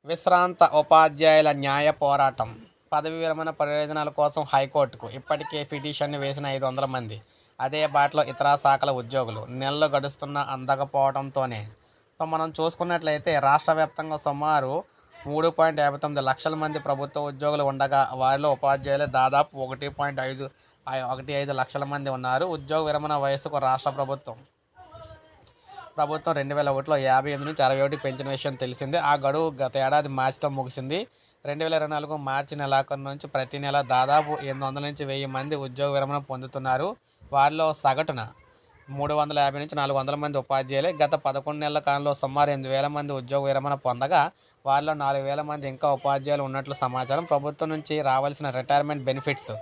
విశ్రాంత ఉపాధ్యాయుల న్యాయ పోరాటం. పదవి విరమణ ప్రయోజనాల కోసం హైకోర్టుకు ఇప్పటికే పిటిషన్ను వేసిన 500 మంది. అదే బాటలో ఇతర శాఖల ఉద్యోగులు. నెలలు గడుస్తున్నా అందకపోవడంతోనే. సో మనం చూసుకున్నట్లయితే రాష్ట్ర వ్యాప్తంగా సుమారు 3.59 లక్షల మంది ప్రభుత్వ ఉద్యోగులు ఉండగా వారిలో ఉపాధ్యాయులు దాదాపు 1.15 లక్షల మంది ఉన్నారు. ఉద్యోగ విరమణ వయసుకు రాష్ట్ర ప్రభుత్వం 2001లో 58 నుంచి 61 పెంచిన విషయం తెలిసిందే. ఆ గడువు గత ఏడాది మార్చితో ముగిసింది. 2024 మార్చి నెలాఖరు నుంచి ప్రతి నెల దాదాపు 800 నుంచి 1000 మంది ఉద్యోగ విరమణ పొందుతున్నారు. వారిలో సగటున 350 నుంచి 400 మంది ఉపాధ్యాయులే. గత 11 నెలల కాలంలో సుమారు 8,000 మంది ఉద్యోగ విరమణ పొందగా వారిలో 4,000 మంది ఇంకా ఉపాధ్యాయులు ఉన్నట్లు సమాచారం. ప్రభుత్వం నుంచి రావాల్సిన రిటైర్మెంట్ బెనిఫిట్స్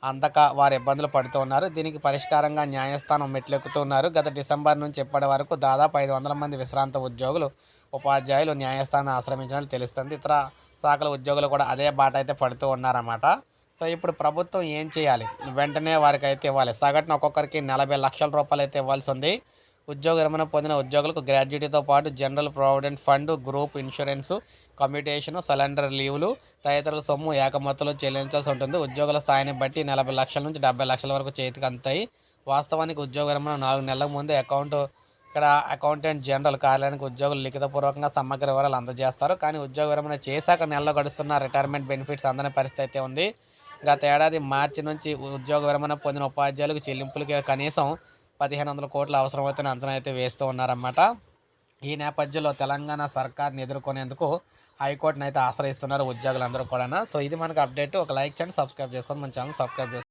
అందక వారు ఇబ్బందులు పడుతూ ఉన్నారు. దీనికి పరిష్కారంగా న్యాయస్థానం మెట్లెక్కుతూ ఉన్నారు. గత డిసెంబర్ నుంచి ఇప్పటి వరకు దాదాపు 500 మంది విశ్రాంత ఉద్యోగులు, ఉపాధ్యాయులు న్యాయస్థానం ఆశ్రమించినట్లు తెలుస్తుంది. ఇతర శాఖల ఉద్యోగులు కూడా అదే బాట అయితే పడుతూ ఉన్నారన్నమాట. సో ఇప్పుడు ప్రభుత్వం ఏం చేయాలి? వెంటనే వారికి అయితే ఇవ్వాలి. సగటున ఒక్కొక్కరికి 40 లక్షల రూపాయలు అయితే ఇవ్వాల్సి ఉంది. ఉద్యోగ విరమణ పొందిన ఉద్యోగులకు గ్రాడ్యుయేటీతో పాటు general provident fund, group insurance, commutation, surrender లీవులు తదితరుల సొమ్ము ఏకమొత్తంలో చెల్లించాల్సి ఉంటుంది. ఉద్యోగుల స్థాయిని బట్టి 40 లక్షల నుంచి 70 లక్షల వరకు చేతికి అందుతాయి. వాస్తవానికి ఉద్యోగ విరమణ 4 నెలల ముందే అకౌంటెంట్ జనరల్ కార్యాలయానికి ఉద్యోగులు లిఖితపూర్వకంగా సమగ్ర వివరాలు అందజేస్తారు. కానీ ఉద్యోగ విరమణ చేశాక నెలలో గడుస్తున్న రిటైర్మెంట్ బెనిఫిట్స్ అందని పరిస్థితి అయితే ఉంది. గత ఏడాది మార్చి నుంచి ఉద్యోగ విరమణ పొందిన ఉపాధ్యాయులకు చెల్లింపులకి కనీసం 1,500 కోట్ల అవసరమవుతున్న అంచనా అయితే వేస్తూ ఉన్నారన్నమాట. ఈ నేపథ్యంలో తెలంగాణ సర్కార్ని ఎదుర్కొనేందుకు హైకోర్టును అయితే ఆశ్రయిస్తున్నారు ఉద్యోగులందరూ కూడా. సో ఇది మనకు అప్డేట్. ఒక లైక్ చేయండి, సబ్స్క్రైబ్ చేసుకోండి, మన ఛానల్ సబ్స్క్రైబ్ చేసుకోండి.